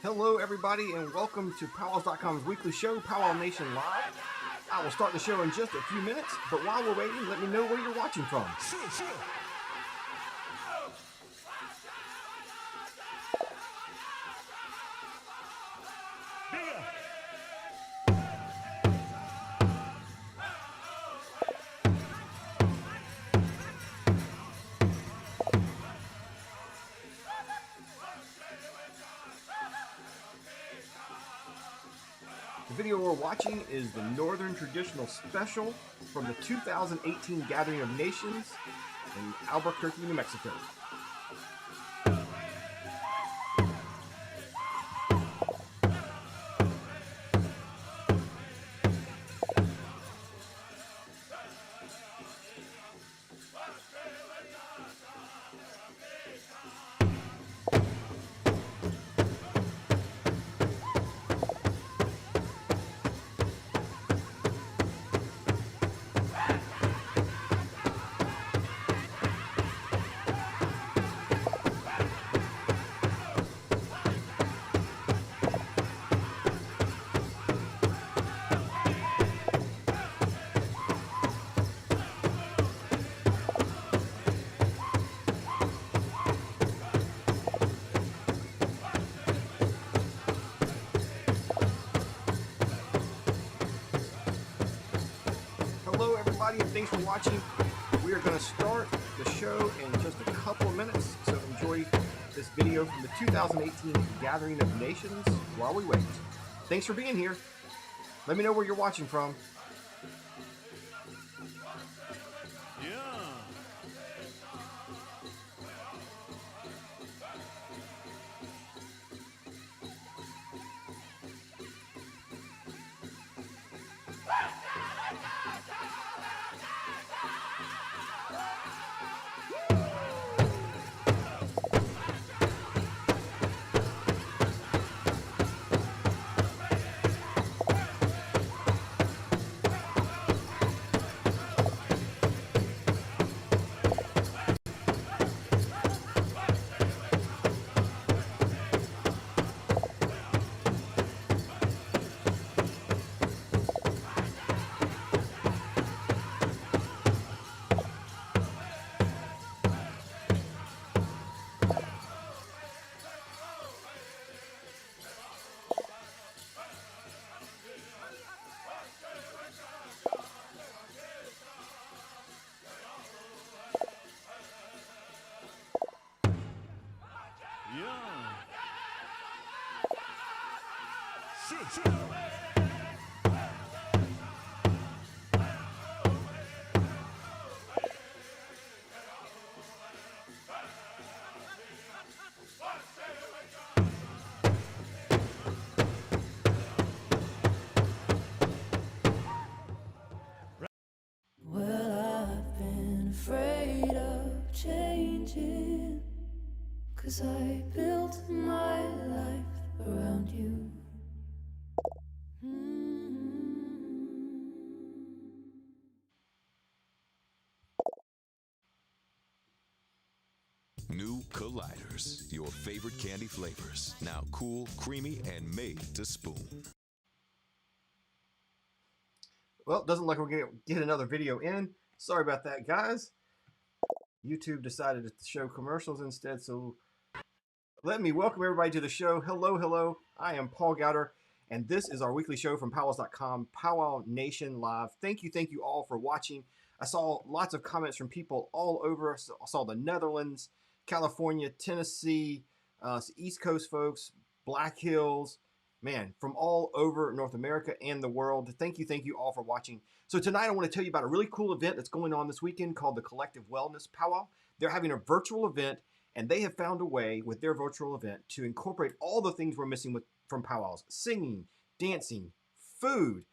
Hello, everybody, and welcome to PowWows.com's weekly show, Pow Wow Nation Live. I will start the show in just a few minutes, but while we're waiting, let me know where you're watching from. The video we're watching is the Northern Traditional Special from the 2018 Gathering of Nations in Albuquerque, New Mexico. Hello, everybody, and thanks for watching. We are going to start the show in just a couple of minutes, so enjoy this video from the 2018 Gathering of Nations while we wait. Thanks for being here. Let me know where you're watching from. Well, I've been afraid of changing, 'cause I built my life around you. New Colliders, your favorite candy flavors. Now cool, creamy, and made to spoon. Well, it doesn't look like we're going to get another video in. Sorry about that, guys. YouTube decided to show commercials instead, so let me welcome everybody to the show. Hello, hello. I am Paul Gowder, and this is our weekly show from PowWows.com, Pow Wow Nation Live. Thank you all for watching. I saw lots of comments from people all over. I saw the Netherlands, California, Tennessee, East Coast folks, Black Hills, man, from all over North America and the world. Thank you all for watching. So tonight I want to tell you about a really cool event that's going on this weekend called the Collective Wellness Pow Wow. They're having a virtual event, and they have found a way with their virtual event to incorporate all the things we're missing from powwows: singing, dancing, food,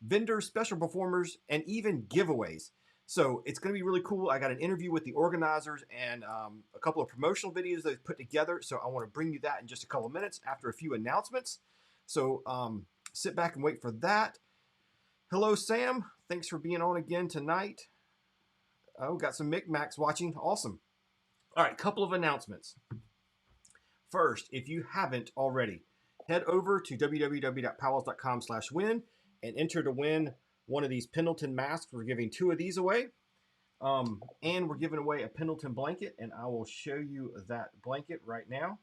vendors, special performers, and even giveaways. So it's going to be really cool. I got an interview with the organizers and a couple of promotional videos they've put together. So I want to bring you that in just a couple of minutes after a few announcements. So sit back and wait for that. Hello, Sam. Thanks for being on again tonight. Oh, got some Micmacs watching. Awesome. All right, couple of announcements. First, if you haven't already, head over to www.PowWows.com/win and enter to win one of these Pendleton masks. We're giving 2 of these away. And we're giving away a Pendleton blanket, and I will show you that blanket right now.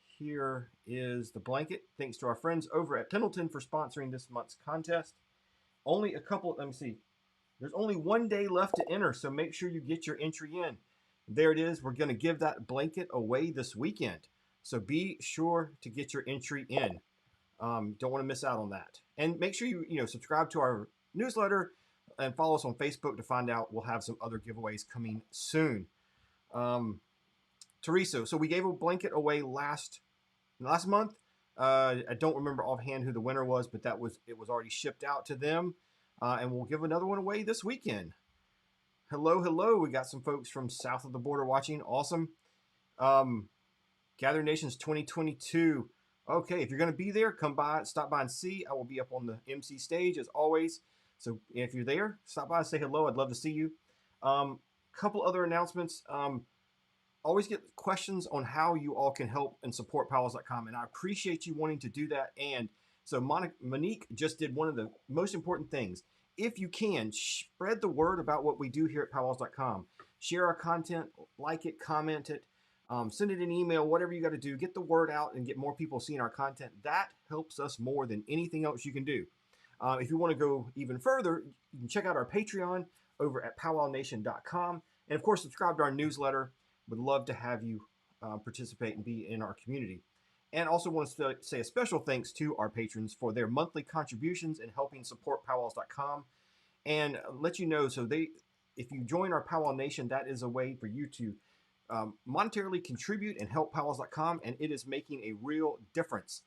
Here is the blanket. Thanks to our friends over at Pendleton for sponsoring this month's contest. Only a couple, let me see. There's only 1 day left to enter, so make sure you get your entry in. There it is. We're going to give that blanket away this weekend. So be sure to get your entry in. Don't want to miss out on that. And make sure you subscribe to our newsletter and follow us on Facebook to find out. We'll have some other giveaways coming soon. Teresa, so we gave a blanket away last month. I don't remember offhand who the winner was, but it was already shipped out to them. And we'll give another one away this weekend. Hello. We got some folks from south of the border watching. Awesome. Gathering Nations 2022. Okay, if you're going to be there, stop by and see. I will be up on the MC stage as always. So if you're there, stop by and say hello. I'd love to see you. Couple other announcements. Always get questions on how you all can help and support PowWows.com, and I appreciate you wanting to do that. And so Monique just did one of the most important things. If you can, spread the word about what we do here at PowWows.com. Share our content, like it, comment it, send it an email, whatever you got to do. Get the word out and get more people seeing our content. That helps us more than anything else you can do. If you want to go even further, you can check out our Patreon over at PowWowNation.com. And of course, subscribe to our newsletter. Would love to have you participate and be in our community. And also want to say a special thanks to our patrons for their monthly contributions and helping support PowWows.com. And let you know, if you join our PowWow Nation, that is a way for you to monetarily contribute and help PowWows.com, and it is making a real difference.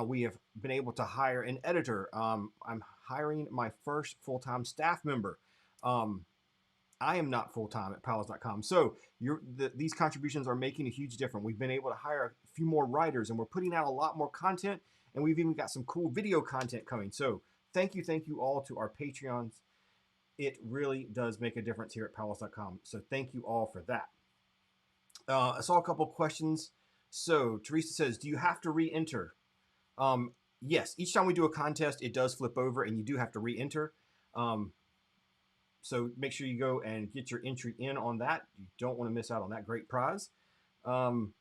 We have been able to hire an editor. I'm hiring my first full-time staff member. I am not full-time at PowWows.com. So these contributions are making a huge difference. We've been able to hire a few more writers, and we're putting out a lot more content, and we've even got some cool video content coming. So thank you all to our Patreons. It really does make a difference here at PowWows.com. So thank you all for that. I saw a couple questions. So Teresa says, do you have to re-enter? Yes, each time we do a contest, it does flip over and you do have to re-enter. So make sure you go and get your entry in on that. You don't want to miss out on that great prize. No,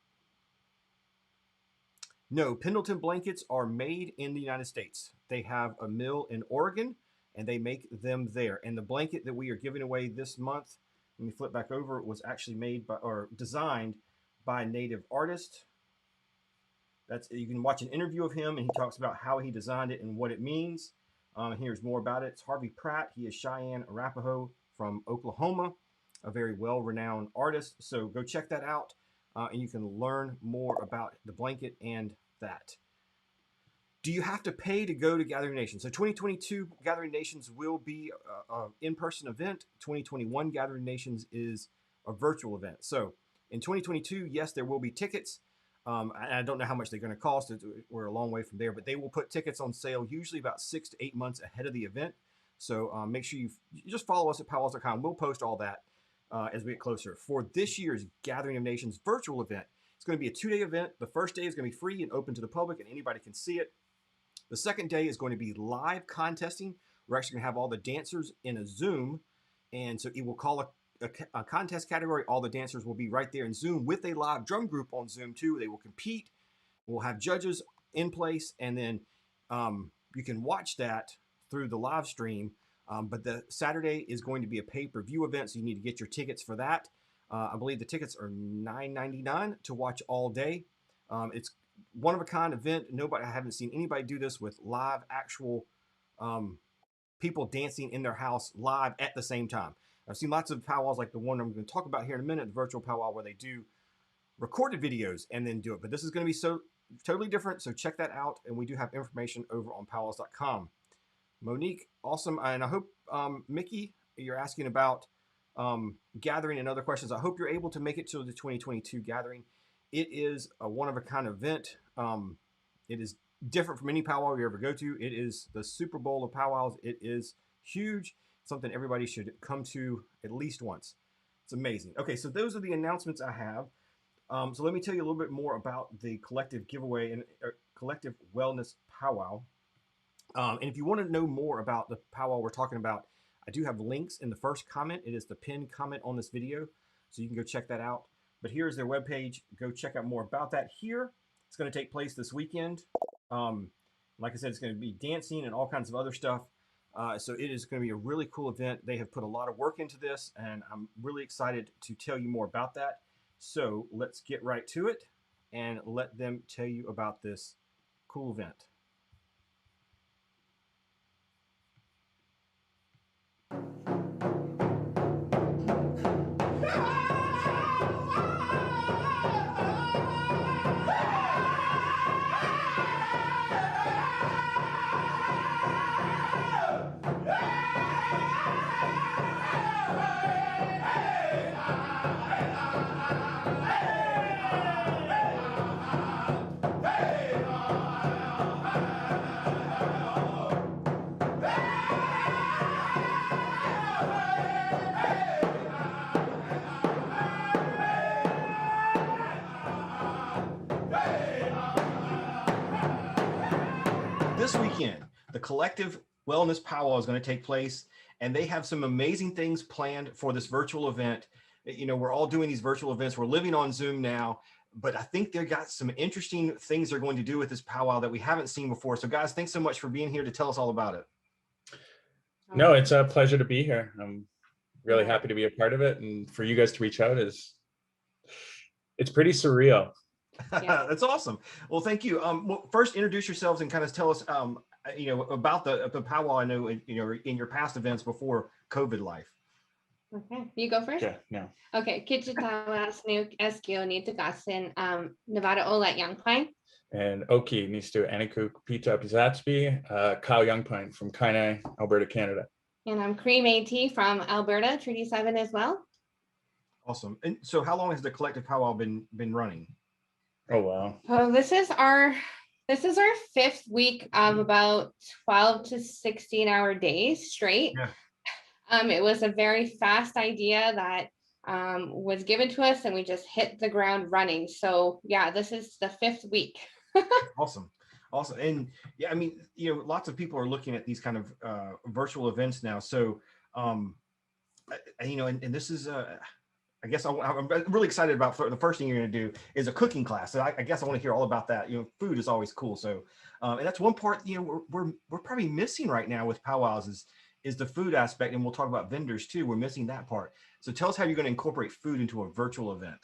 Pendleton blankets are made in the United States. They have a mill in Oregon and they make them there. And the blanket that we are giving away this month, let me flip back over, it was actually made by or designed by a native artist. You can watch an interview of him and he talks about how he designed it and what it means. Here's more about it. It's Harvey Pratt. He is Cheyenne Arapaho from Oklahoma, a very well-renowned artist. So go check that out and you can learn more about the blanket and that. Do you have to pay to go to Gathering Nations? So 2022 Gathering Nations will be an in-person event. 2021 Gathering Nations is a virtual event. So in 2022, yes, there will be tickets. I don't know how much they're going to cost. We're a long way from there, but they will put tickets on sale usually about 6 to 8 months ahead of the event. So make sure you just follow us at PowWows.com. We'll post all that as we get closer. For this year's Gathering of Nations virtual event, it's going to be a 2-day event. The first day is going to be free and open to the public and anybody can see it. The second day is going to be live contesting. We're actually going to have all the dancers in a Zoom, and so it will call a contest category. All the dancers will be right there in Zoom with a live drum group on Zoom too. They will compete. We'll have judges in place, and then you can watch that through the live stream. But the Saturday is going to be a pay-per-view event, so you need to get your tickets for that. I believe the tickets are $9.99 to watch all day. It's one-of-a-kind event. I haven't seen anybody do this with live actual people dancing in their house live at the same time. I've seen lots of powwows like the one I'm going to talk about here in a minute, the virtual powwow, where they do recorded videos and then do it. But this is going to be so totally different, so check that out. And we do have information over on PowWows.com. Monique, awesome. And I hope, Mickey, you're asking about gathering and other questions. I hope you're able to make it to the 2022 gathering. It is a one-of-a-kind event. It is different from any powwow you ever go to. It is the Super Bowl of powwows. It is huge. Something everybody should come to at least once. It's amazing. Okay, so those are the announcements I have. So let me tell you a little bit more about the collective giveaway and Collective Wellness Pow Wow. And if you want to know more about the powwow we're talking about, I do have links in the first comment. It is the pinned comment on this video, so you can go check that out. But here's their webpage. Go check out more about that here. It's going to take place this weekend. Like I said, it's going to be dancing and all kinds of other stuff. So it is going to be a really cool event. They have put a lot of work into this, and I'm really excited to tell you more about that. So let's get right to it and let them tell you about this cool event. This weekend, the Collective Wellness Pow Wow is going to take place, and they have some amazing things planned for this virtual event. You know, we're all doing these virtual events. We're living on Zoom now, but I think they've got some interesting things they're going to do with this powwow that we haven't seen before. So guys, thanks so much for being here to tell us all about it. No, it's a pleasure to be here. I'm really happy to be a part of it, and for you guys to reach out it's pretty surreal. Yeah. That's awesome. Well, thank you. Well, first introduce yourselves and kind of tell us, about the powwow. I know, in your past events before COVID life. Okay, you go first? Yeah, no. Okay, Kitchitawa, Snook, Eskio, Nitagasin, Nevada Olet Young Pine. And Oki needs to Anikuk Pizza Pizatsby, Kyle Youngpine from Kainai, Alberta, Canada. And I'm Cream AT from Alberta, Treaty 7 as well. Awesome. And so how long has the Collective Powwow been running? Oh, wow. So this is our fifth week of about 12 to 16-hour days straight. Yeah. It was a very fast idea that was given to us, and we just hit the ground running. So yeah, this is the fifth week. Awesome. And yeah, I mean, lots of people are looking at these kind of virtual events now. So, and this is, I guess I'm really excited about the first thing you're going to do is a cooking class. So I guess I want to hear all about that. Food is always cool. So, and that's one part, we're probably missing right now with powwows is the food aspect. And we'll talk about vendors too. We're missing that part. So tell us how you're going to incorporate food into a virtual event.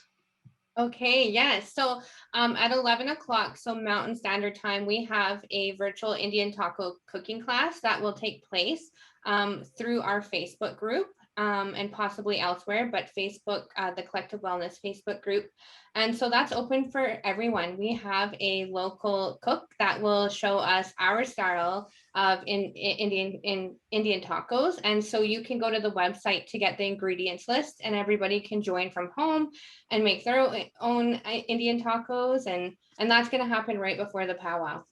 Okay, yes. So at 11 o'clock, so Mountain Standard Time, we have a virtual Indian taco cooking class that will take place through our Facebook group and possibly elsewhere, but Facebook, the Collective Wellness Facebook group. And so that's open for everyone. We have a local cook that will show us our style of Indian tacos. And so you can go to the website to get the ingredients list, and everybody can join from home and make their own Indian tacos. And that's going to happen right before the powwow.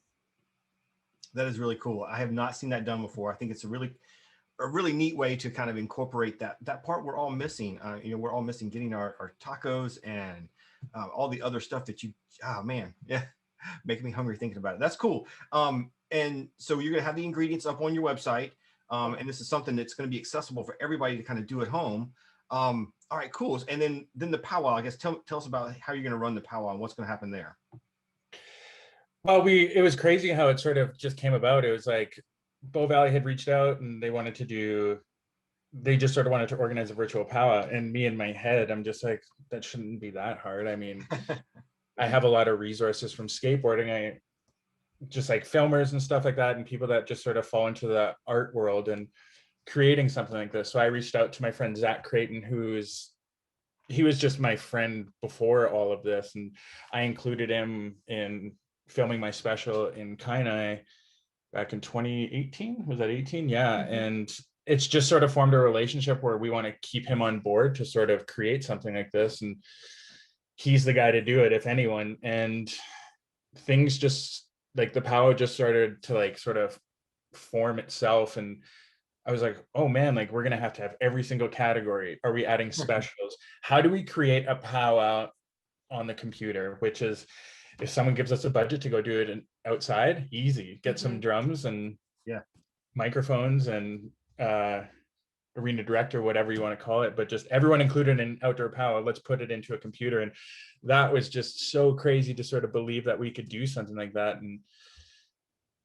That is really cool. I have not seen that done before. I think it's a really neat way to kind of incorporate that part we're all missing. We're all missing getting our tacos and all the other stuff that making me hungry thinking about it. That's cool. And so you're going to have the ingredients up on your website. And this is something that's going to be accessible for everybody to kind of do at home. All right, cool. And then the powwow, I guess, tell us about how you're going to run the powwow and what's going to happen there. Well, it was crazy how it sort of just came about. It was like Bow Valley had reached out and they just sort of wanted to organize a virtual powwow. And me in my head, I'm just like, that shouldn't be that hard. I mean, I have a lot of resources from skateboarding. I just like filmers and stuff like that, and people that just sort of fall into the art world and creating something like this. So I reached out to my friend Zach Creighton, he was just my friend before all of this, and I included him in filming my special in Kainai back in 2018. Was that 18? Yeah. Mm-hmm. And it's just sort of formed a relationship where we want to keep him on board to sort of create something like this. And he's the guy to do it, if anyone. And things just like the powwow just started to like sort of form itself. And I was like, oh man, like we're going to have every single category. Are we adding specials? How do we create a powwow on the computer? Which is, if someone gives us a budget to go do it outside, easy. Get some drums and microphones and arena director, whatever you want to call it, but just everyone included in outdoor power. Let's put it into a computer. And that was just so crazy to sort of believe that we could do something like that. And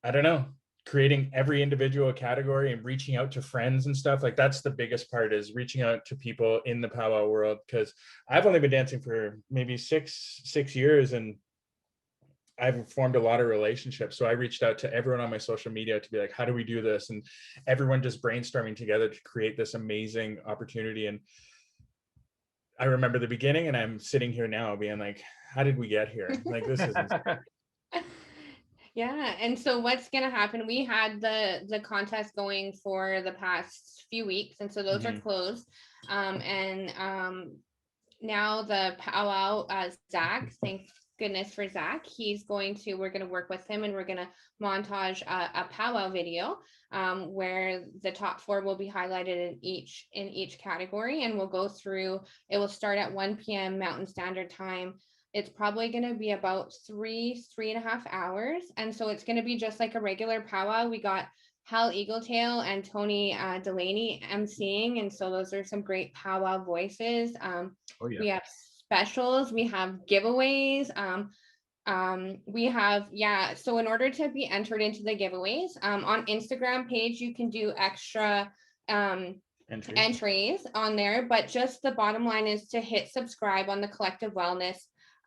I don't know, creating every individual category and reaching out to friends and stuff, like that's the biggest part, is reaching out to people in the powwow world, because I've only been dancing for maybe six years, and I've formed a lot of relationships. So I reached out to everyone on my social media to be like, how do we do this? And everyone just brainstorming together to create this amazing opportunity. And I remember the beginning, and I'm sitting here now being like, how did we get here? Like, this is Yeah. And so what's going to happen? We had the contest going for the past few weeks, and so those are closed. Now the powwow, Zach, thank goodness for Zach, we're going to work with him, and we're going to montage a powwow video where the top 4 will be highlighted in each category, and we'll go through. It will start at 1 p.m. Mountain Standard Time. It's probably going to be about 3.5 hours. And so it's going to be just like a regular powwow. We got Hal Eagletail and Tony Delaney emceeing. And so those are some great powwow voices. We have specials, we have giveaways. We have, so in order to be entered into the giveaways, on Instagram page, you can do extra entries on there, but just the bottom line is to hit subscribe on the Collective Wellness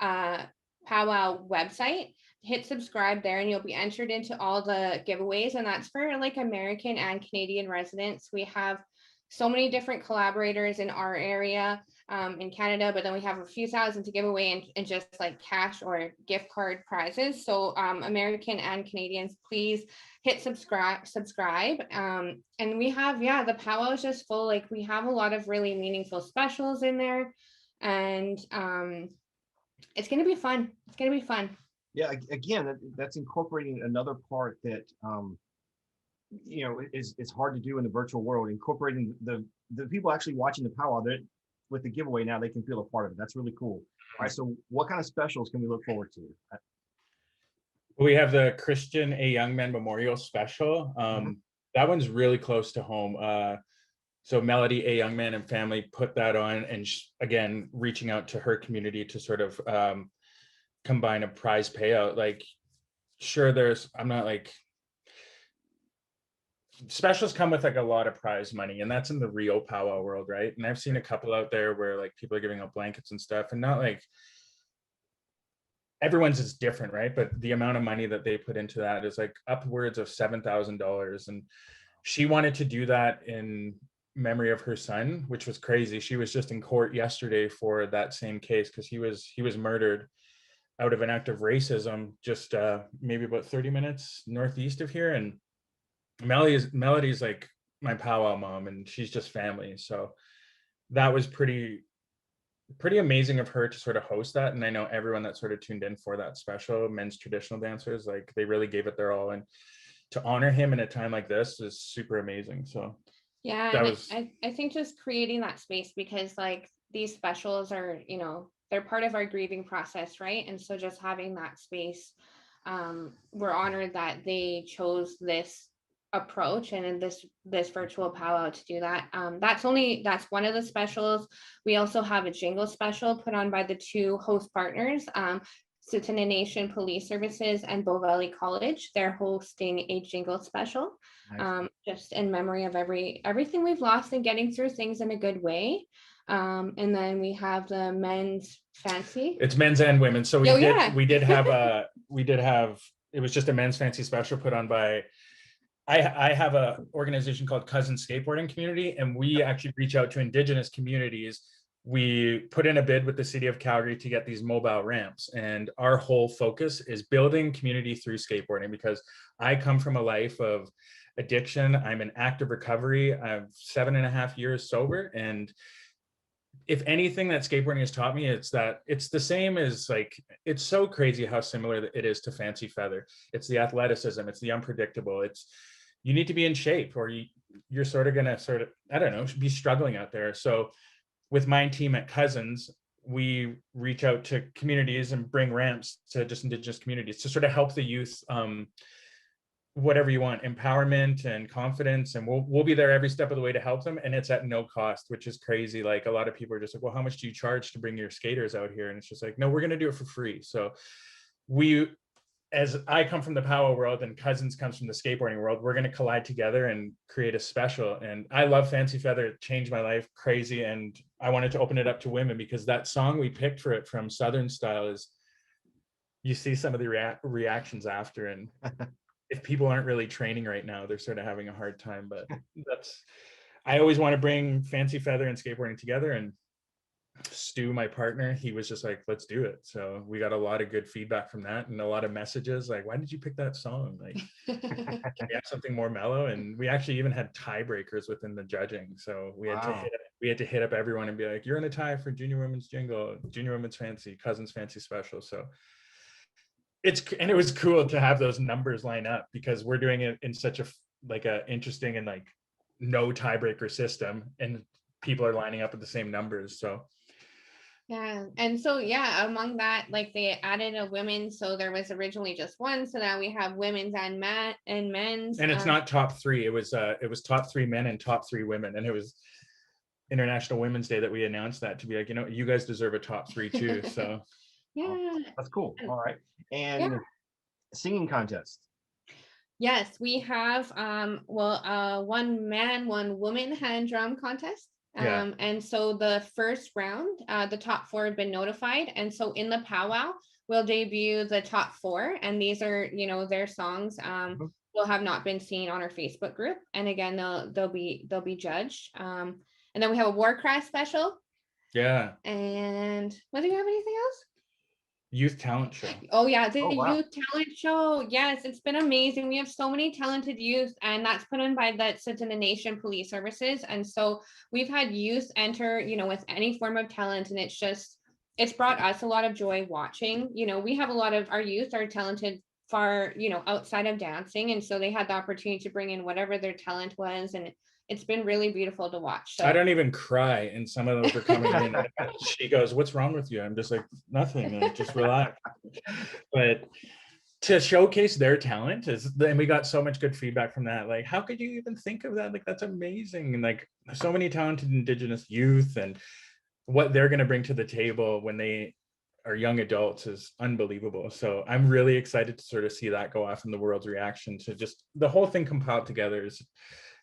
powwow website. Hit subscribe there, and you'll be entered into all the giveaways, and that's for like American and Canadian residents. We have so many different collaborators in our area in Canada, but then we have a few thousand to give away and just like cash or gift card prizes. So American and Canadians, please hit subscribe. And we have, the powwow is just full. Like, we have a lot of really meaningful specials in there, and it's going to be fun. It's going to be fun. Yeah, again, that's incorporating another part that is hard to do in the virtual world. Incorporating the people actually watching the powwow, that with the giveaway now they can feel a part of it. That's really cool. All right, so what kind of specials can we look forward to? We have the Christian A. Youngman Memorial Special. That one's really close to home. So Melody A. Youngman and family put that on, and again, reaching out to her community to sort of combine a prize payout. Like, sure, I'm not like, specials come with like a lot of prize money, and that's in the real powwow world, right? And I've seen a couple out there where like people are giving out blankets and stuff, and not like, everyone's is different, right? But the amount of money that they put into that is like upwards of $7,000. And she wanted to do that in memory of her son, which was crazy. She was just in court yesterday for that same case, because he was murdered out of an act of racism just maybe about 30 minutes northeast of here. And Melody's like my powwow mom, and she's just family. So that was pretty amazing of her to sort of host that. And I know everyone that sort of tuned in for that special, men's traditional dancers, like they really gave it their all, and to honor him in a time like this is super amazing. So I think just creating that space, because like these specials are, they're part of our grieving process, right? And so just having that space, we're honored that they chose this approach and in this virtual powwow to do that. That's one of the specials. We also have a jingle special put on by the 2 host partners, Tsuut'ina Nation Police Services and Bow Valley College. They're hosting a jingle special, just in memory of everything we've lost and getting through things in a good way. And then we have the men's fancy. It's men's and women's. So we did have it was just a men's fancy special put on by, I have a organization called Cousin Skateboarding Community, and we actually reach out to Indigenous communities. We put in a bid with the city of Calgary to get these mobile ramps, and our whole focus is building community through skateboarding, because I come from a life of addiction. I'm in active recovery. I'm 7.5 years sober, and if anything that skateboarding has taught me, it's that it's the same as, like, it's so crazy how similar it is to fancy feather. It's the athleticism, it's the unpredictable, it's, you need to be in shape, or you're sort of gonna I don't know, be struggling out there. So with my team at Cousins, we reach out to communities and bring ramps to just Indigenous communities to sort of help the youth, whatever you want, empowerment and confidence, and we'll be there every step of the way to help them, and it's at no cost, which is crazy. Like a lot of people are just like, well, how much do you charge to bring your skaters out here? And it's just like, no, we're going to do it for free. So we, as I come from the powwow world and Cousins comes from the skateboarding world, we're going to collide together and create a special. And I love Fancy Feather. It changed my life crazy, and I wanted to open it up to women because that song we picked for it from Southern Style is, you see some of the reactions after, and if people aren't really training right now, they're sort of having a hard time. But I always want to bring Fancy Feather and skateboarding together. And Stu, my partner, he was just like, let's do it. So we got a lot of good feedback from that, and a lot of messages like, why did you pick that song? Like, can we have something more mellow? And we actually even had tiebreakers within the judging. So we had to hit up everyone and be like, you're in a tie for Junior Women's Jingle, Junior Women's Fancy, Cousins Fancy Special. So it was cool to have those numbers line up, because we're doing it in such a interesting and like no tiebreaker system, and people are lining up at the same numbers. So yeah, and so yeah, among that, like they added a women, so there was originally just one, so now we have women's and men's, and it's not top three. It was top 3 men and top 3 women, and it was International Women's Day that we announced that to be like, you guys deserve a top 3 too. So yeah, that's cool. All right. And singing contest. Yes, we have one man, one woman hand drum contest. And so the first round, the top 4 have been notified, and so in the powwow we'll debut the top 4, and these are their songs will have not been seen on our Facebook group, and again they'll be judged, and then we have a Warcraft special, and do you have anything else? Youth talent show. Oh yeah, the youth talent show. Yes, it's been amazing. We have so many talented youth, and that's put on by the Tsuut'ina Nation Police Services. And so we've had youth enter, with any form of talent, and it's brought us a lot of joy watching. We have a lot of our youth are talented far, outside of dancing, and so they had the opportunity to bring in whatever their talent was, and it's been really beautiful to watch. So. I don't even cry, and some of those are coming in. She goes, "What's wrong with you?" I'm just like, "Nothing. Like, just relax." But to showcase their talent and we got so much good feedback from that. Like, how could you even think of that? Like, that's amazing. And like, so many talented Indigenous youth, and what they're going to bring to the table when they are young adults is unbelievable. So I'm really excited to sort of see that go off in the world's reaction to just the whole thing compiled together.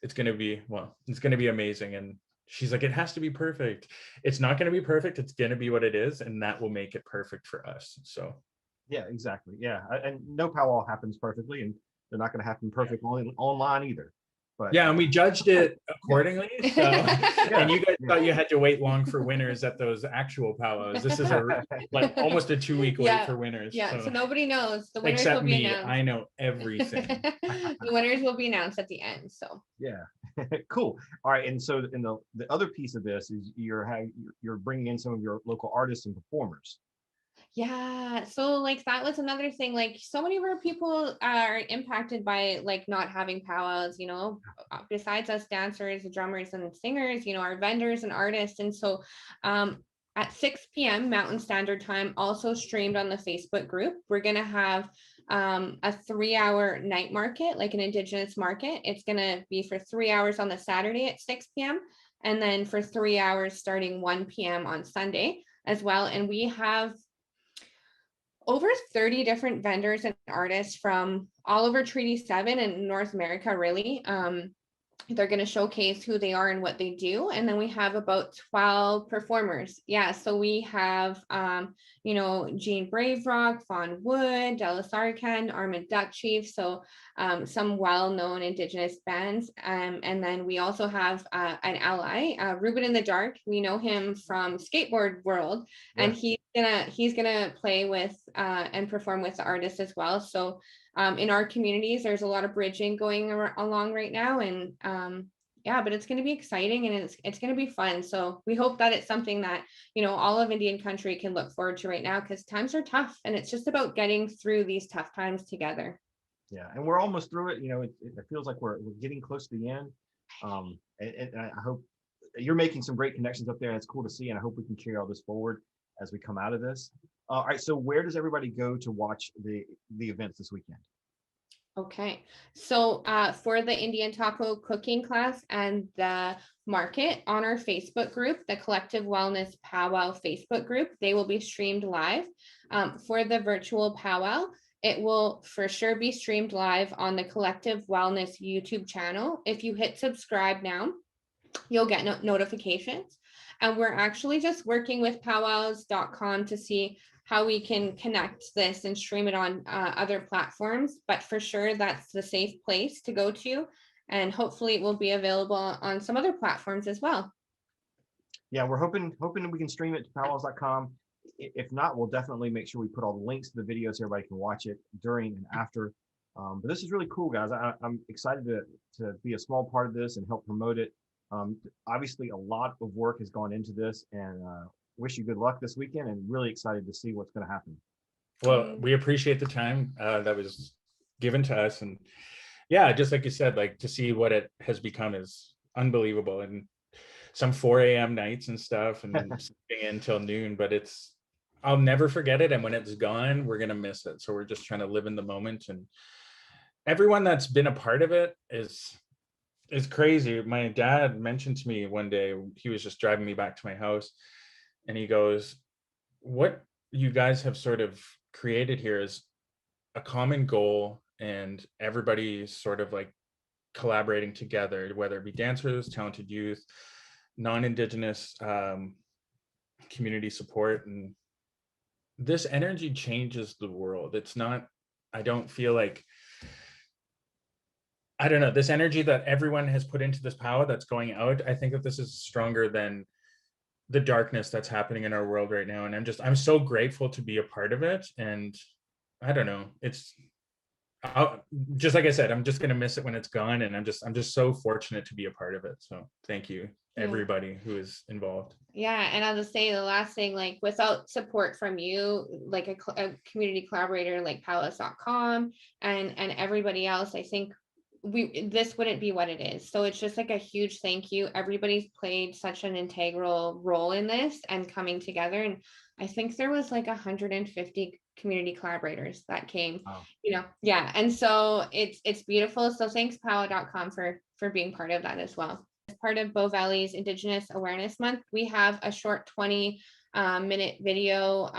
It's going to be amazing. And she's like, it has to be perfect. It's not going to be perfect. It's going to be what it is. And that will make it perfect for us. So. Yeah, exactly. Yeah. And no powwow happens perfectly, and they're not going to happen perfectly online either. But yeah, and we judged it accordingly. So, and you guys thought you had to wait long for winners at those actual powwows. This is almost a 2-week wait for winners. Yeah, so nobody knows. The winners except will be me. announced. I know everything. The winners will be announced at the end. So yeah, cool. All right, and so in the other piece of this is you're bringing in some of your local artists and performers. Yeah, so like that was another thing. Like so many of our people are impacted by like not having powwows, besides us dancers, drummers, and singers, our vendors and artists. And so at 6 p.m. Mountain Standard Time, also streamed on the Facebook group, we're gonna have a 3-hour night market, like an Indigenous market. It's gonna be for 3 hours on the Saturday at 6 p.m. and then for 3 hours starting 1 p.m. on Sunday as well. And we have over 30 different vendors and artists from all over Treaty 7 and North America, really. They're going to showcase who they are and what they do. And then we have about 12 performers. Yeah, so we have, Jean Brave Rock, Fawn Wood, Delasarkan, Armand Duck Chief. So some well-known Indigenous bands. And then we also have an ally, Ruben in the Dark. We know him from Skateboard World, and he's gonna play with and perform with the artists as well. So in our communities, there's a lot of bridging going along right now, and but it's going to be exciting, and it's going to be fun. So we hope that it's something that all of Indian country can look forward to right now, because times are tough, and it's just about getting through these tough times together. Yeah, and we're almost through it. It feels like we're getting close to the end, and I hope you're making some great connections up there. It's cool to see, and I hope we can carry all this forward. as we come out of this. All right, so where does everybody go to watch the events this weekend? Okay, so for the Indian taco cooking class and the market on our Facebook group, the Collective Wellness Pow Wow Facebook group, they will be streamed live. For the virtual powwow, it will for sure be streamed live on the Collective Wellness YouTube channel. If you hit subscribe now, you'll get notifications. And we're actually just working with PowWows.com to see how we can connect this and stream it on other platforms. But for sure, that's the safe place to go to. And hopefully it will be available on some other platforms as well. Yeah, we're hoping we can stream it to PowWows.com. If not, we'll definitely make sure we put all the links to the videos so everybody can watch it during and after. But this is really cool, guys. I'm excited to be a small part of this and help promote it. Obviously, a lot of work has gone into this, and wish you good luck this weekend, and really excited to see what's going to happen. Well, we appreciate the time that was given to us, and yeah, just like you said, like to see what it has become is unbelievable. And some 4 a.m. nights and stuff, and sleeping until noon, but I'll never forget it. And when it's gone, we're gonna miss it. So we're just trying to live in the moment, and everyone that's been a part of it is crazy. My dad mentioned to me one day, he was just driving me back to my house, and he goes, what you guys have sort of created here is a common goal, and everybody's sort of like collaborating together, whether it be dancers, talented youth, non-Indigenous community support. And this energy changes the world. It's not, I don't feel like, I don't know, this energy that everyone has put into this power that's going out, I think that this is stronger than the darkness that's happening in our world right now. And I'm so grateful to be a part of it. And I don't know, just like I said, I'm just going to miss it when it's gone. And I'm just so fortunate to be a part of it. So thank you, everybody who is involved. Yeah, and I'll just say the last thing, like without support from you, like a community collaborator like PowWows.com and everybody else, I think this wouldn't be what it is. So it's just like a huge thank you. Everybody's played such an integral role in this and coming together. And I think there was like 150 community collaborators that came. Wow. Yeah. And so it's beautiful. So thanks PowWows.com for being part of that as well. As part of Bow Valley's Indigenous Awareness Month, we have a short 20-minute video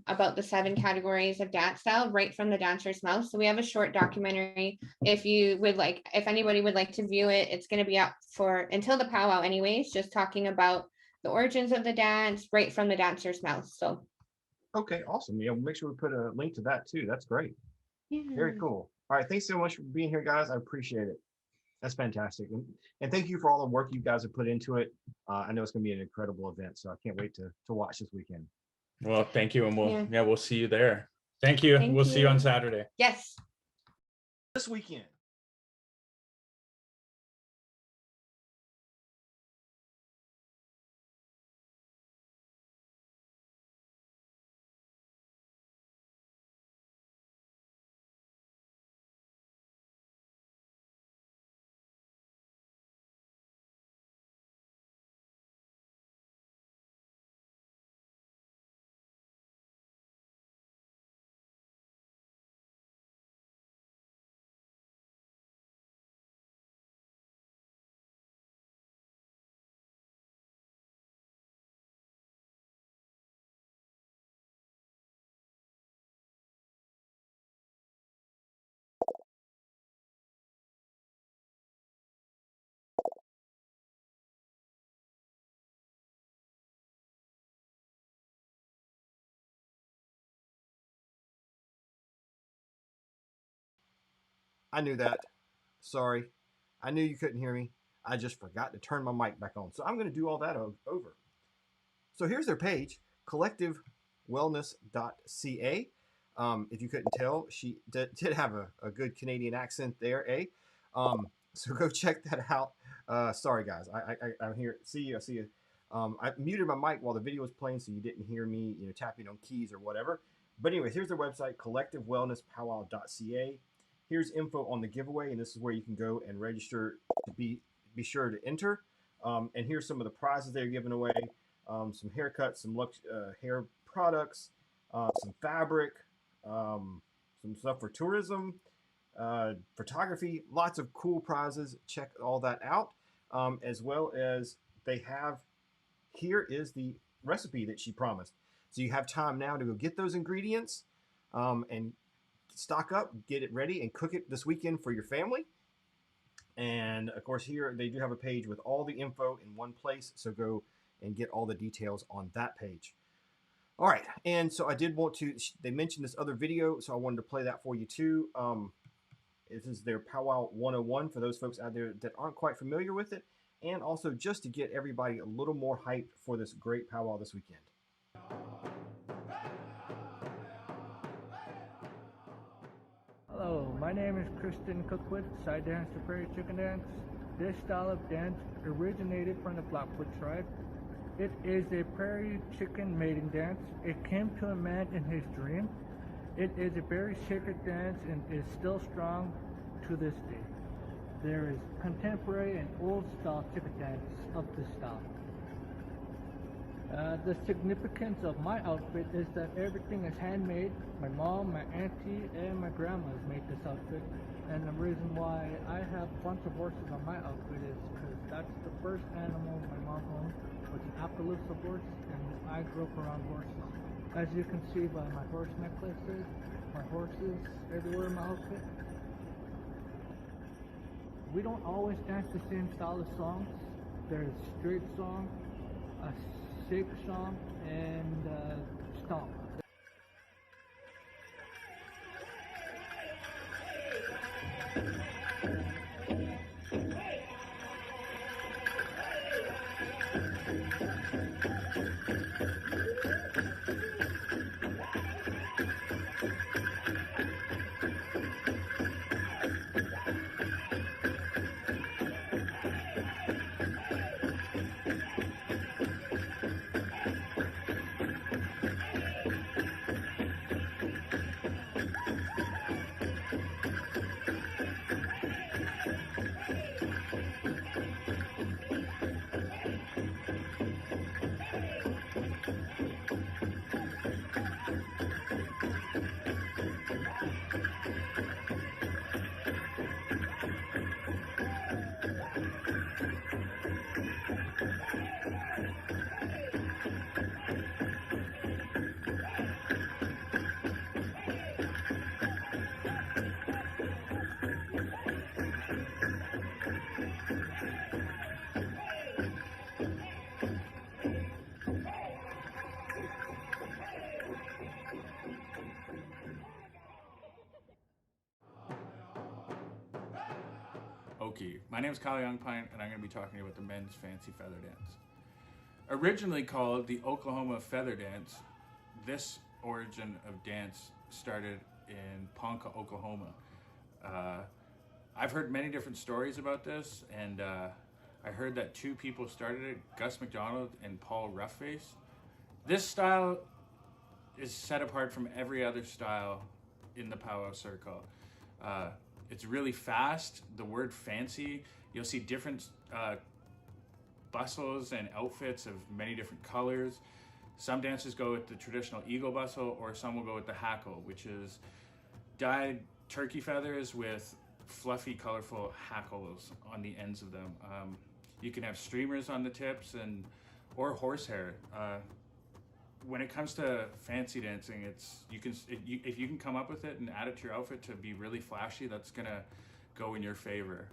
about the 7 categories of dance style right from the dancer's mouth. So we have a short documentary. If anybody would like to view it, it's going to be up until the powwow anyways, just talking about the origins of the dance right from the dancer's mouth. So okay, awesome. Yeah, we'll make sure we put a link to that too. That's great. yeah. Very cool. All right, thanks so much for being here, guys. I appreciate it. That's fantastic. And thank you for all the work you guys have put into it. I know it's going to be an incredible event, so I can't wait to watch this weekend. Well, thank you. And we'll see you there. Thank you. We'll see you on Saturday. Yes. This weekend. I knew that. Sorry. I knew you couldn't hear me. I just forgot to turn my mic back on. So I'm going to do all that over. So here's their page, collectivewellness.ca. If you couldn't tell, she did have a good Canadian accent there, eh? So go check that out. Sorry, guys. I'm here. See you. I muted my mic while the video was playing, so you didn't hear me, tapping on keys or whatever. But anyways, here's their website, collectivewellnesspowwow.ca. Here's info on the giveaway, and this is where you can go and register to be sure to enter. And here's some of the prizes they're giving away. Some haircuts, some hair products, some fabric, some stuff for tourism, photography, lots of cool prizes. Check all that out. As well as they have, here is the recipe that she promised. So you have time now to go get those ingredients and stock up, get it ready, and cook it this weekend for your family. And of course, here they do have a page with all the info in one place. So go and get all the details on that page. All right. And so I did want to, they mentioned this other video, so I wanted to play that for you too. This is their Powwow 101 for those folks out there that aren't quite familiar with it. And also just to get everybody a little more hyped for this great powwow this weekend. Hello, my name is Kristen Cookwood, side dance to Prairie Chicken Dance. This style of dance originated from the Blackfoot tribe. It is a Prairie chicken mating dance. It came to a man in his dream. It is a very sacred dance and is still strong to this day. There is contemporary and old style chicken dance of this style. The significance of my outfit is that everything is handmade. My mom, my auntie, and my grandma's made this outfit. And the reason why I have a bunch of horses on my outfit is because that's the first animal my mom owned, was an Appaloosa horse, and I grew up around horses. As you can see by my horse necklaces, my horses everywhere in my outfit. We don't always dance the same style of songs. There's straight song, a shake song, and stomp. Okay, my name is Kyle Youngpine, and I'm going to be talking about the men's fancy feather dance. Originally called the Oklahoma Feather Dance, this origin of dance started in Ponca, Oklahoma. I've heard many different stories about this, and I heard that two people started it, Gus McDonald and Paul Roughface. This style is set apart from every other style in the powwow circle. It's really fast. The word fancy, you'll see different bustles and outfits of many different colors. Some dancers go with the traditional eagle bustle, or some will go with the hackle, which is dyed turkey feathers with fluffy, colorful hackles on the ends of them. You can have streamers on the tips or horsehair. When it comes to fancy dancing, if you can come up with it and add it to your outfit to be really flashy, that's gonna go in your favor.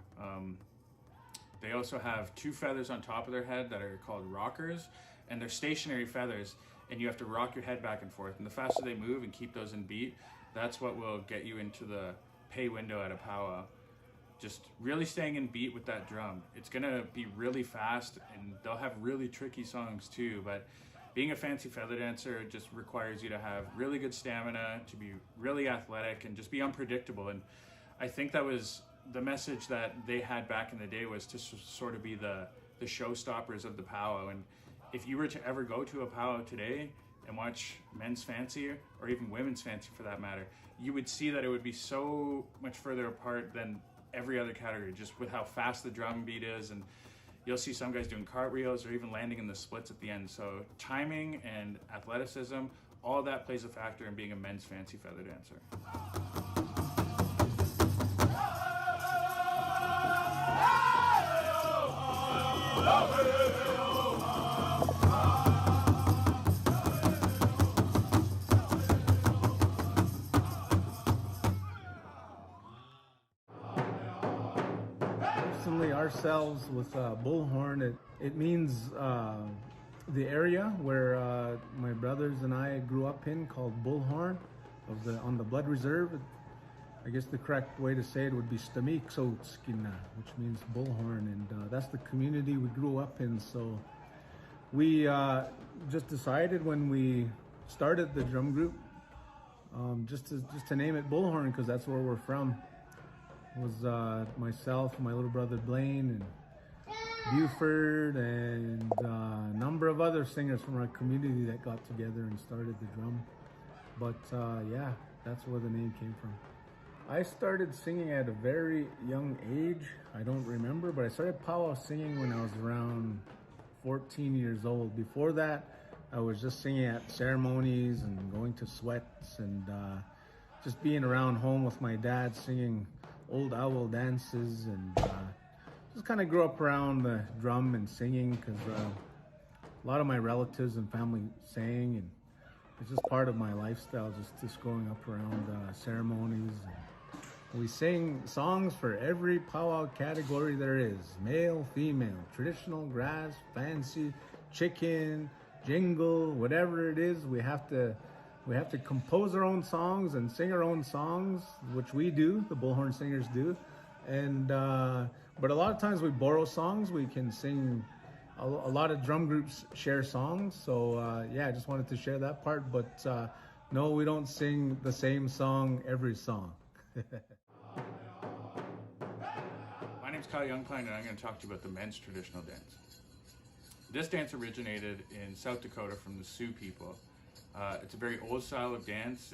They also have two feathers on top of their head that are called rockers, and they're stationary feathers, and you have to rock your head back and forth. And the faster they move and keep those in beat, that's what will get you into the pay window at a powwow. Just really staying in beat with that drum. It's gonna be really fast, and they'll have really tricky songs too, but being a fancy feather dancer just requires you to have really good stamina, to be really athletic, and just be unpredictable. And I think that was the message that they had back in the day, was to sort of be the showstoppers of the powwow. And if you were to ever go to a powwow today and watch men's fancy, or even women's fancy for that matter, you would see that it would be so much further apart than every other category, just with how fast the drum beat is. And you'll see some guys doing cartwheels or even landing in the splits at the end. So timing and athleticism all that plays a factor in being a men's fancy feather dancer. Personally, ourselves with Bullhorn, it means the area where my brothers and I grew up in, called Bullhorn, on the Blood Reserve. I guess the correct way to say it would be Stamiksoskina, which means Bullhorn, and that's the community we grew up in. So we just decided when we started the drum group, just to name it Bullhorn, because that's where we're from. It was myself, my little brother Blaine, and Buford, and a number of other singers from our community that got together and started the drum. But yeah, that's where the name came from. I started singing at a very young age. I don't remember, but I started powwow singing when I was around 14 years old. Before that, I was just singing at ceremonies and going to sweats and just being around home with my dad singing old owl dances, and just kind of grew up around the drum and singing because a lot of my relatives and family sang, and it's just part of my lifestyle, just growing up around ceremonies. And we sing songs for every powwow category there is: male, female, traditional, grass, fancy, chicken, jingle, whatever it is. We have to compose our own songs and sing our own songs, which we do, the Bullhorn Singers do. And but a lot of times we borrow songs. We can sing, a lot of drum groups share songs. So yeah, I just wanted to share that part. But no, we don't sing the same song every song. My name's Kyle Youngpine, and I'm going to talk to you about the men's traditional dance. This dance originated in South Dakota from the Sioux people. It's a very old style of dance.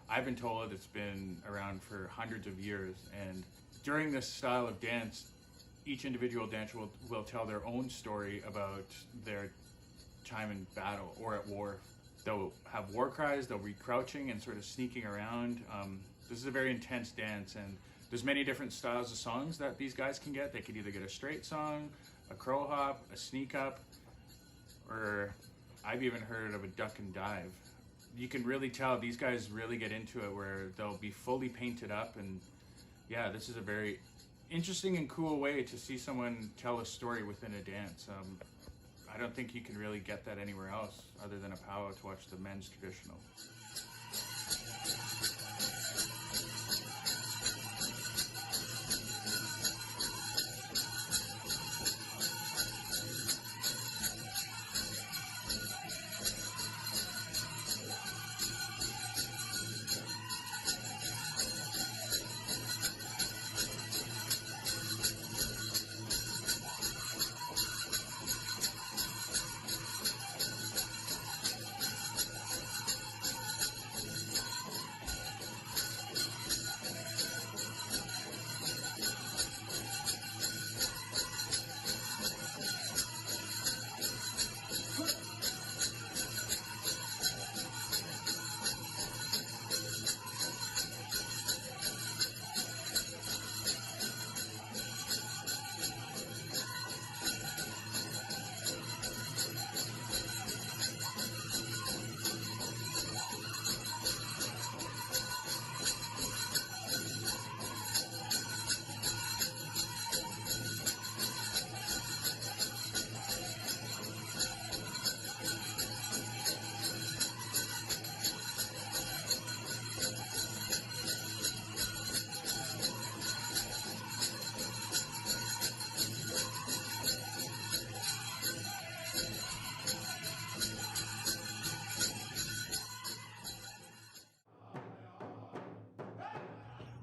I've been told it's been around for hundreds of years, and during this style of dance, each individual dancer will tell their own story about their time in battle or at war. They'll have war cries, they'll be crouching and sort of sneaking around. This is a very intense dance, and there's many different styles of songs that these guys can get. They could either get a straight song, a crow hop, a sneak up, or I've even heard of a duck and dive. You can really tell these guys really get into it, where they'll be fully painted up. And yeah, this is a very interesting and cool way to see someone tell a story within a dance. I don't think you can really get that anywhere else other than a powwow to watch the men's traditional.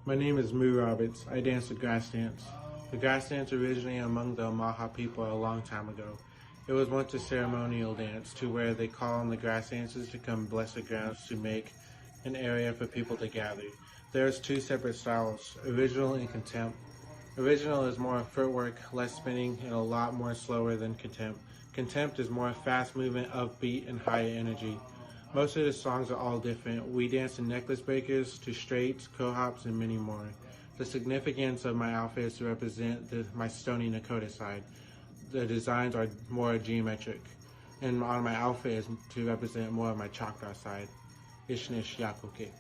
My name is Moo Roberts. I dance the grass dance. The grass dance originated among the Omaha people a long time ago. It was once a ceremonial dance to where they call on the grass dancers to come bless the grounds to make an area for people to gather. There's two separate styles, original and contempt. Original is more footwork, less spinning, and a lot more slower than contempt. Contempt is more fast movement, upbeat, and high energy. Most of the songs are all different. We dance to necklace breakers, to straights, co-hops, and many more. The significance of my outfit is to represent my Stony Nakota side. The designs are more geometric. And on my outfit is to represent more of my Choctaw side. Ishnish Yakoke.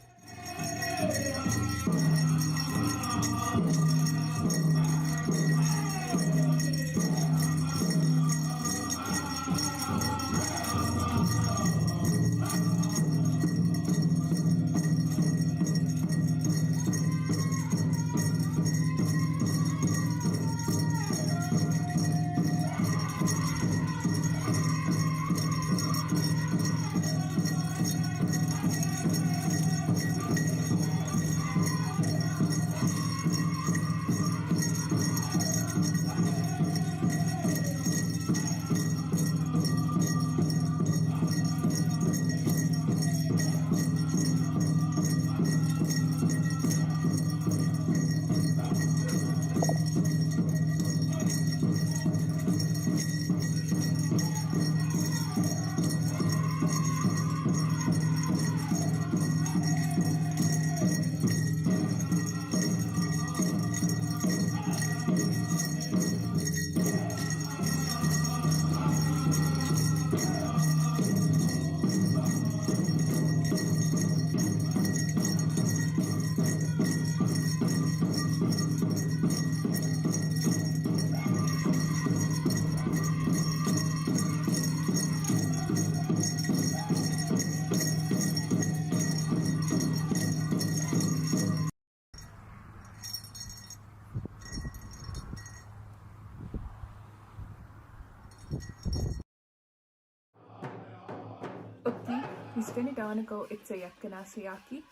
Ukti, Nisvenidanago Itzayakanasayaki.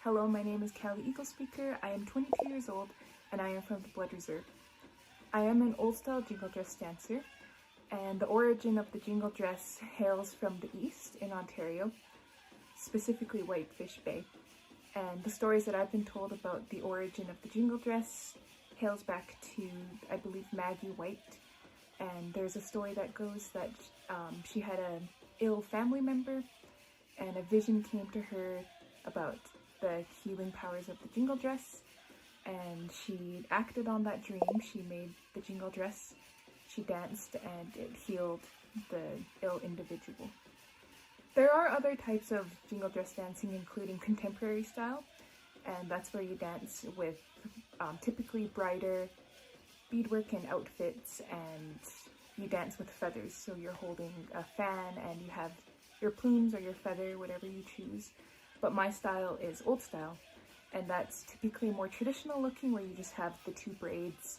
Hello, my name is Callie Eagle Speaker. I am 22 years old and I am from the Blood Reserve. I am an old style jingle dress dancer, and the origin of the jingle dress hails from the east in Ontario, specifically Whitefish Bay. And the stories that I've been told about the origin of the jingle dress hails back to, I believe, Maggie White. And there's a story that goes that she had an ill family member and a vision came to her about the healing powers of the jingle dress, and she acted on that dream. She made the jingle dress, she danced, and it healed the ill individual. There are other types of jingle dress dancing, including contemporary style, and that's where you dance with typically brighter beadwork and outfits, and you dance with feathers. So you're holding a fan and you have your plumes or your feather, whatever you choose. But my style is old style, and that's typically more traditional looking, where you just have the two braids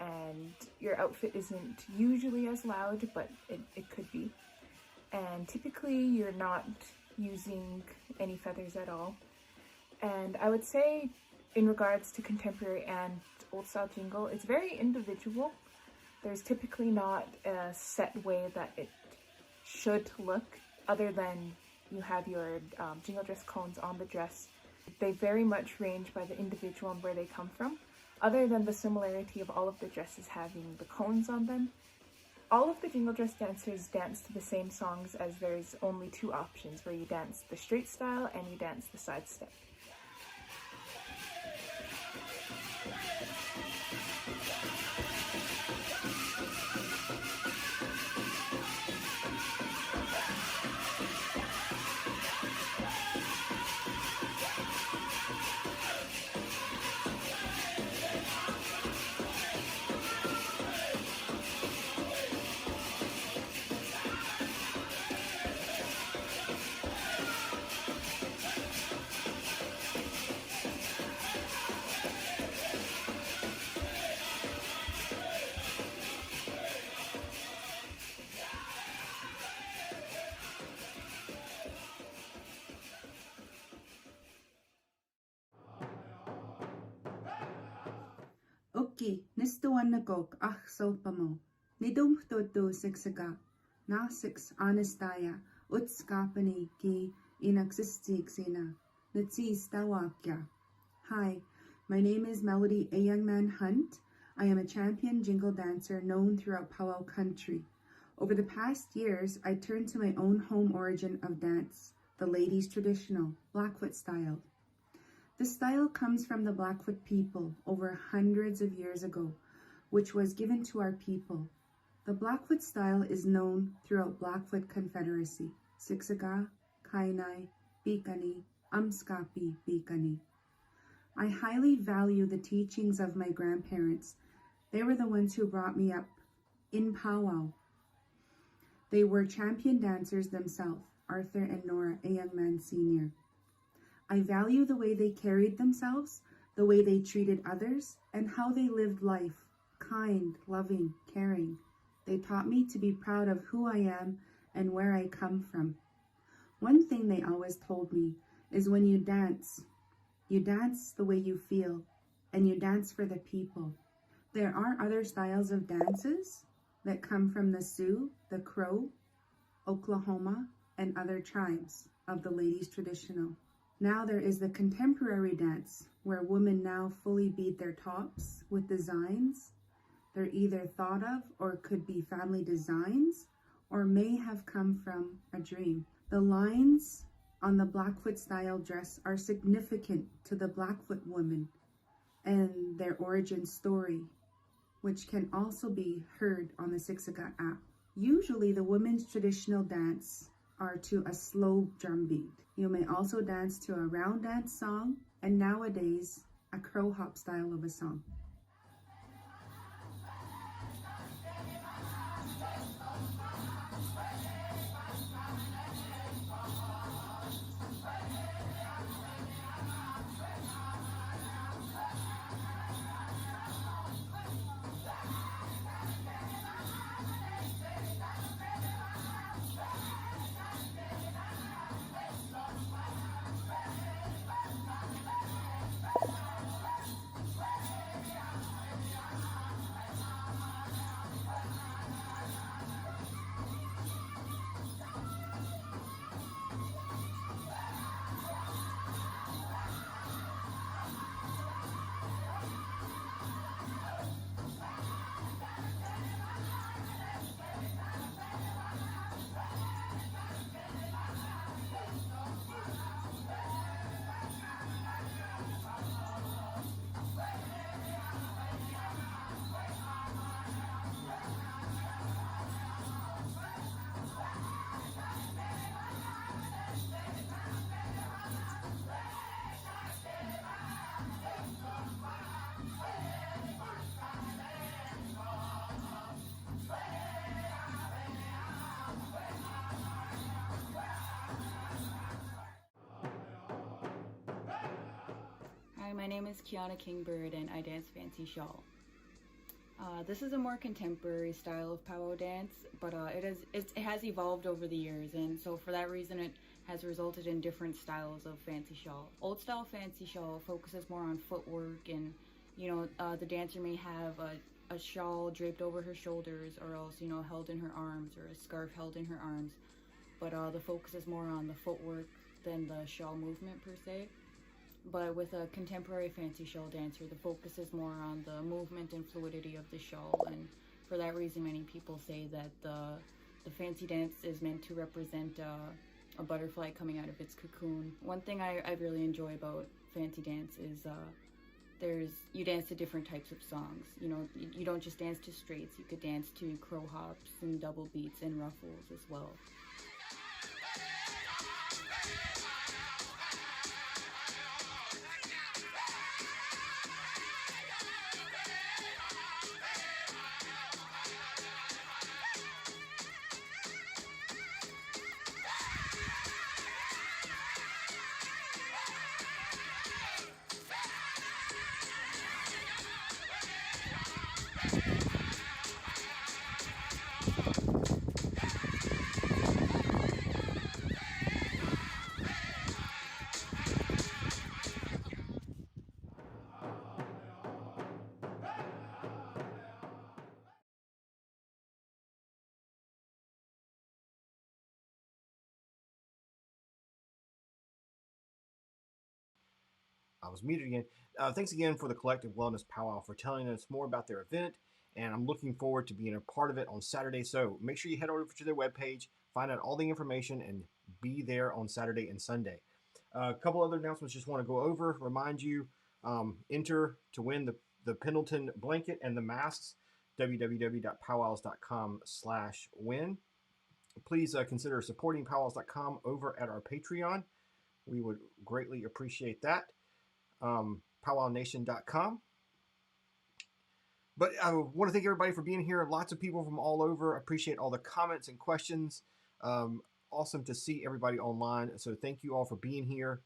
and your outfit isn't usually as loud, but it could be. And typically you're not using any feathers at all. And I would say in regards to contemporary and old style jingle, it's very individual. There's typically not a set way that it should look, other than you have your jingle dress cones on the dress. They very much range by the individual and where they come from, other than the similarity of all of the dresses having the cones on them. All of the jingle dress dancers dance to the same songs, as there's only two options, where you dance the straight style and you dance the side step. Oki, nistuanagok ach sopamo. Nidum todo sixaga. Nasix anastaya, utskapani ki inaxistina. Natsis tawakya. Hi, my name is Melody A Young Man Hunt. I am a champion jingle dancer known throughout Powwow country. Over the past years, I turned to my own home origin of dance, the ladies' traditional Blackfoot style. This style comes from the Blackfoot people over hundreds of years ago, which was given to our people. The Blackfoot style is known throughout Blackfoot Confederacy, Siksika, Kainai, Bikani, Umskapi, Bikani. I highly value the teachings of my grandparents. They were the ones who brought me up in powwow. They were champion dancers themselves, Arthur and Nora, a young man senior. I value the way they carried themselves, the way they treated others, and how they lived life, kind, loving, caring. They taught me to be proud of who I am and where I come from. One thing they always told me is when you dance the way you feel, and you dance for the people. There are other styles of dances that come from the Sioux, the Crow, Oklahoma, and other tribes of the ladies' traditional. Now there is the contemporary dance, where women now fully bead their tops with designs. They're either thought of or could be family designs, or may have come from a dream. The lines on the Blackfoot style dress are significant to the Blackfoot woman and their origin story, which can also be heard on the Siksika app. Usually the women's traditional dance are to a slow drum beat. You may also dance to a round dance song, and nowadays a crow hop style of a song. Hi, my name is Kiana Kingbird and I dance Fancy Shawl. This is a more contemporary style of powwow dance, but it has evolved over the years, and so for that reason it has resulted in different styles of Fancy Shawl. Old style Fancy Shawl focuses more on footwork, and the dancer may have a shawl draped over her shoulders, or else held in her arms, or a scarf held in her arms, but the focus is more on the footwork than the shawl movement per se. But with a contemporary Fancy Shawl dancer, the focus is more on the movement and fluidity of the shawl, and for that reason many people say that the fancy dance is meant to represent a butterfly coming out of its cocoon. One thing I really enjoy about fancy dance is you dance to different types of songs. You don't just dance to straights, you could dance to crow hops and double beats and ruffles as well. I was muted again. Thanks again for the Collective Wellness Powwow for telling us more about their event and I'm looking forward to being a part of it on Saturday. So make sure you head over to their webpage, find out all the information, and be there on Saturday and Sunday. A couple other announcements just want to go over. Remind you, enter to win the Pendleton blanket and the masks, www.PowWows.com/win. Please consider supporting PowWows.com over at our Patreon. We would greatly appreciate that. PowWowNation.com. But I want to thank everybody for being here. Lots of people from all over. Appreciate all the comments and questions. Awesome to see everybody online. So thank you all for being here.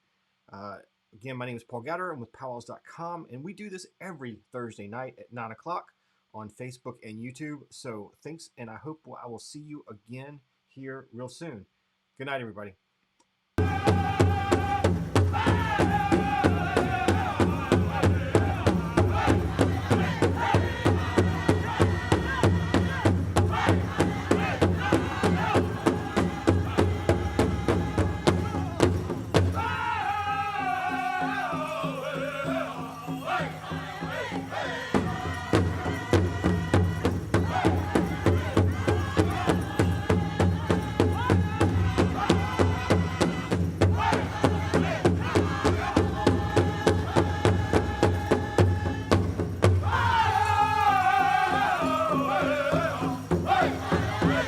Again, my name is Paul Gatter. I'm with PowWows.com, and we do this every Thursday night at 9 o'clock on Facebook and YouTube. So thanks, and I hope I will see you again here real soon. Good night, everybody.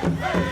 Hey!